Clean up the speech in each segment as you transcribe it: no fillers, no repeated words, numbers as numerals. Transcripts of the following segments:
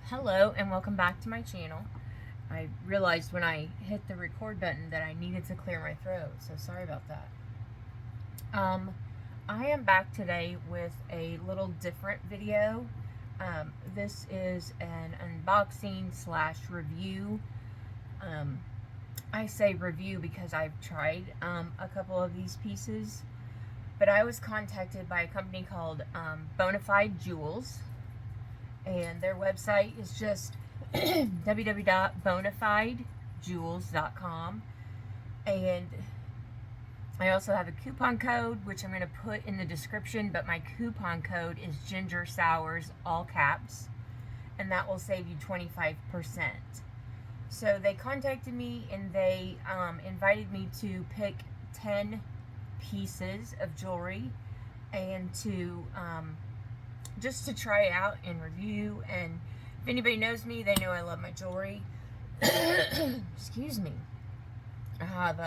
Hello and welcome back to my channel. I realized when I hit the record button that I needed to clear my throat, so sorry about that. I am back today with a little different video. This is an unboxing slash review. I say review because I've tried a couple of these pieces, but I was contacted by a company called Bonafide Jewels. And their website is just www.bonafidejewels.com. And I also have a coupon code, which I'm going to put in the description, but my coupon code is GINGERSOWERS, all caps, and that will save you 25%. So they contacted me and they invited me to pick 10 pieces of jewelry and to just to try it out and review. And if anybody knows me, they know I love my jewelry. Excuse me. I have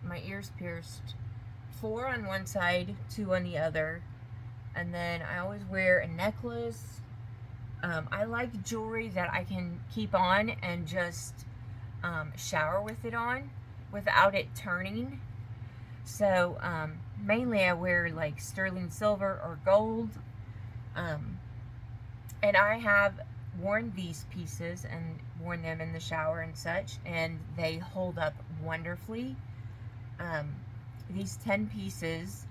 my ears pierced, 4 on one side, 2 on the other, and then I always wear a necklace. I like jewelry that I can keep on and just shower with it on without it turning. So mainly I wear like sterling silver or gold. And I have worn these pieces and worn them in the shower and such, and they hold up wonderfully. These 10 pieces,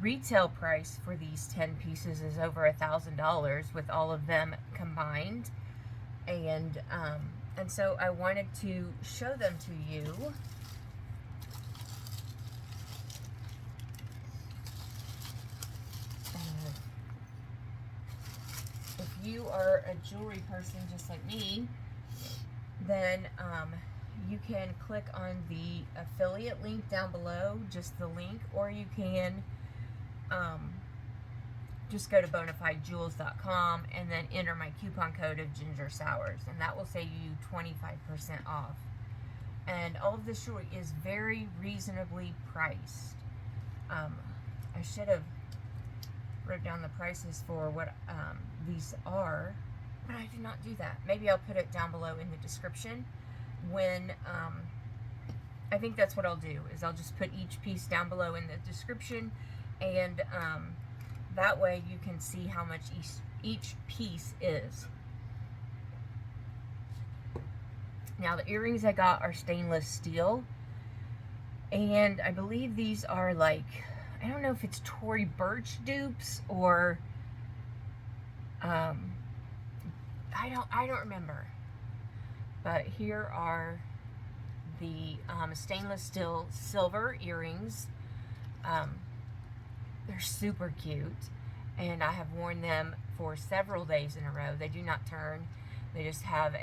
retail price for these 10 pieces is over $1,000 with all of them combined. And so I wanted to show them to you. If you are a jewelry person just like me, then you can click on the affiliate link down below, just the link, or you can just go to bonafidejewels.com and then enter my coupon code of GINGERSOWERS, and that will save you 25% off. And all of this jewelry is very reasonably priced. I should have wrote down the prices for what these are, but I did not do that. Maybe I'll put it down below in the description when I think that's what I'll do, is I'll just put each piece down below in the description, and that way you can see how much each piece is. Now the earrings I got are stainless steel, and I believe these are like, I don't know if it's Tory Burch dupes or I don't remember. But here are the stainless steel silver earrings. They're super cute, and I have worn them for several days in a row. They do not turn. They just have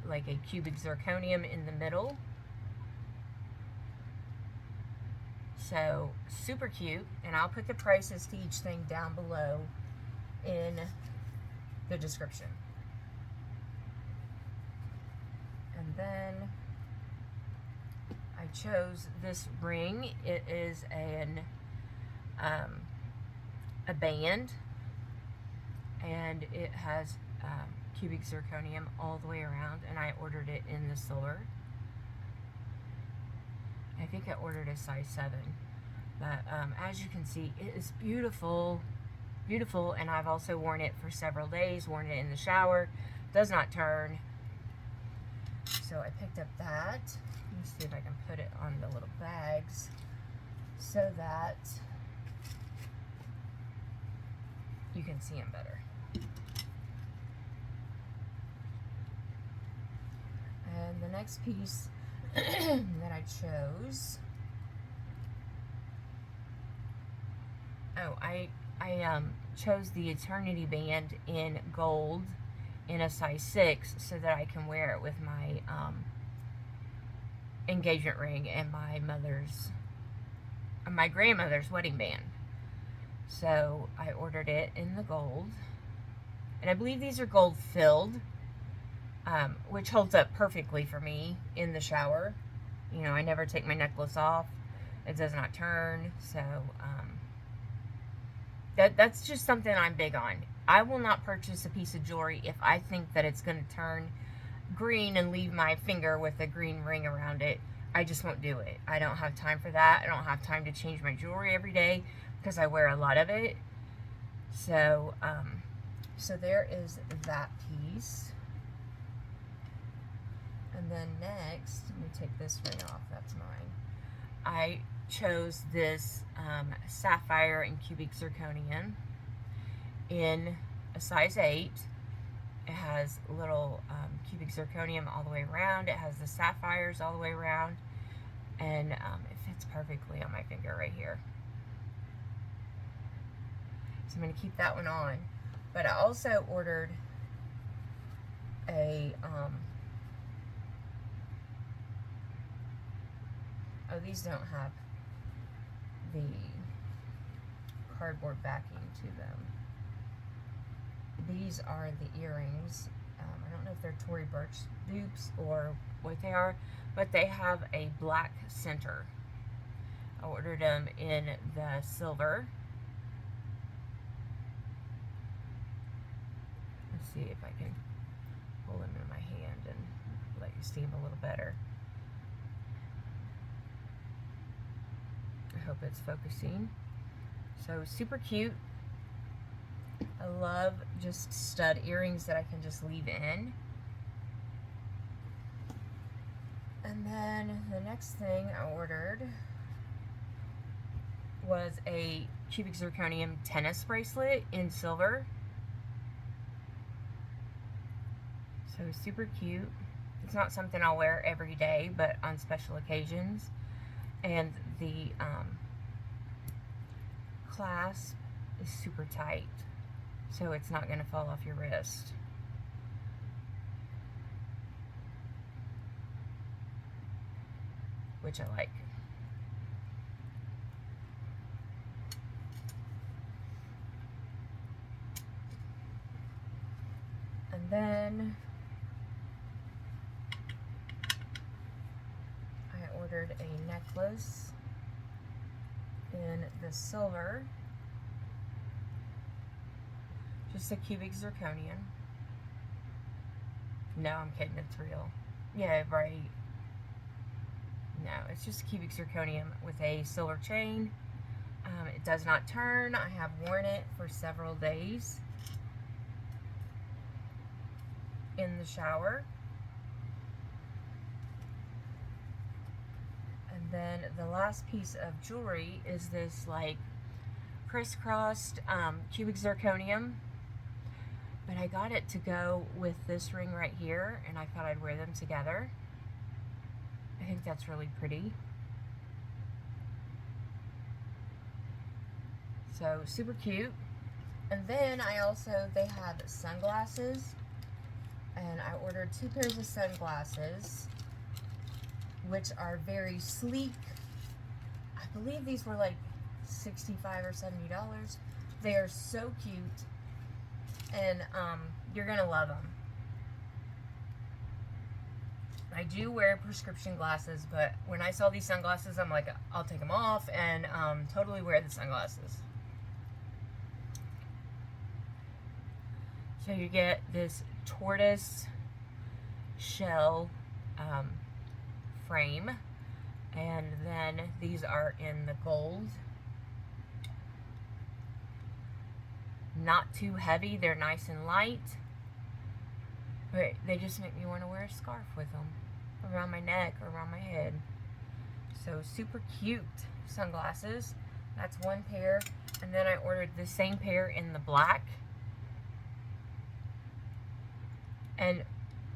like a cubic zirconium in the middle. So super cute, and I'll put the prices to each thing down below in the description. And then I chose this ring. It is a band, and it has cubic zirconium all the way around, and I ordered it in the silver. I think I ordered a size 7, but as you can see, it is beautiful, beautiful, and I've also worn it for several days, worn it in the shower, does not turn. So I picked up that. Let me see if I can put it on the little bags so that you can see them better. And the next piece that I chose, I chose the Eternity Band in gold in a size 6 so that I can wear it with my engagement ring and my grandmother's wedding band. So I ordered it in the gold, and I believe these are gold filled, which holds up perfectly for me in the shower. You know, I never take my necklace off. It does not turn, so that's just something I'm big on. I will not purchase a piece of jewelry if I think that it's going to turn green and leave my finger with a green ring around it. I just won't do it. I don't have time for that. I don't have time to change my jewelry every day because I wear a lot of it. So, so there is that piece. And then next, let me take this ring off. That's mine. I chose this sapphire and cubic zirconium in a size 8. It has little cubic zirconium all the way around. It has the sapphires all the way around. And it fits perfectly on my finger right here. So I'm going to keep that one on. But I also ordered a, oh, these don't have the cardboard backing to them. These are the earrings. I don't know if they're Tory Burch dupes or what they are, but they have a black center. I ordered them in the silver. Let's see if I can hold them in my hand and let you see them a little better. I hope it's focusing. So super cute. I love just stud earrings that I can just leave in. And then the next thing I ordered was a cubic zirconium tennis bracelet in silver. So super cute. It's not something I'll wear every day, but on special occasions. And the clasp is super tight, so it's not going to fall off your wrist. Which I like. And then I ordered a necklace in the silver. Just a cubic zirconium. No, I'm kidding, it's real. Yeah, right. No, it's just cubic zirconium with a silver chain. It does not turn. I have worn it for several days in the shower. And then the last piece of jewelry is this like crisscrossed cubic zirconium. But I got it to go with this ring right here, and I thought I'd wear them together. I think that's really pretty. So super cute. And then I also, they have sunglasses, and I ordered 2 pairs of sunglasses, which are very sleek. I believe these were like $65 or $70. They are so cute, and you're gonna love them. I do wear prescription glasses, but when I saw these sunglasses, I'm like, I'll take them off and totally wear the sunglasses. So you get this tortoise shell frame, and then these are in the gold. Not too heavy, they're nice and light, but they just make me want to wear a scarf with them around my neck or around my head. So super cute sunglasses. That's 1 pair, and then I ordered the same pair in the black. And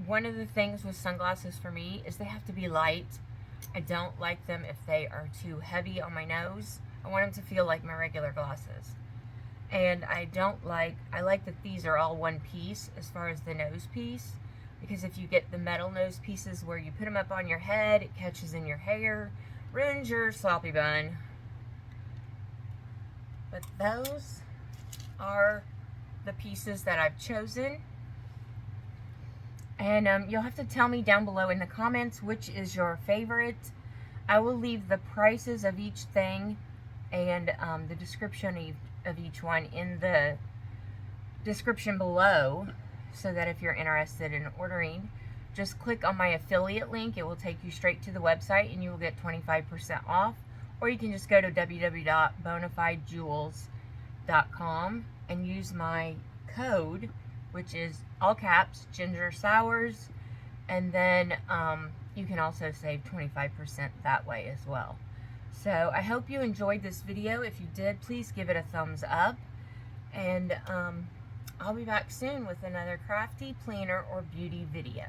one of the things with sunglasses for me is they have to be light. I don't like them if they are too heavy on my nose. I want them to feel like my regular glasses. And I like that these are all one piece as far as the nose piece, because if you get the metal nose pieces where you put them up on your head, it catches in your hair, ruins your sloppy bun. But those are the pieces that I've chosen. And you'll have to tell me down below in the comments which is your favorite. I will leave the prices of each thing and the description of each one in the description below, so that if you're interested in ordering, just click on my affiliate link. It will take you straight to the website and you will get 25% off. Or you can just go to www.bonafidejewels.com and use my code, which is all caps, GINGERSOWERS, and then you can also save 25% that way as well. So I hope you enjoyed this video. If you did, please give it a thumbs up, and I'll be back soon with another crafty, planner, or beauty video.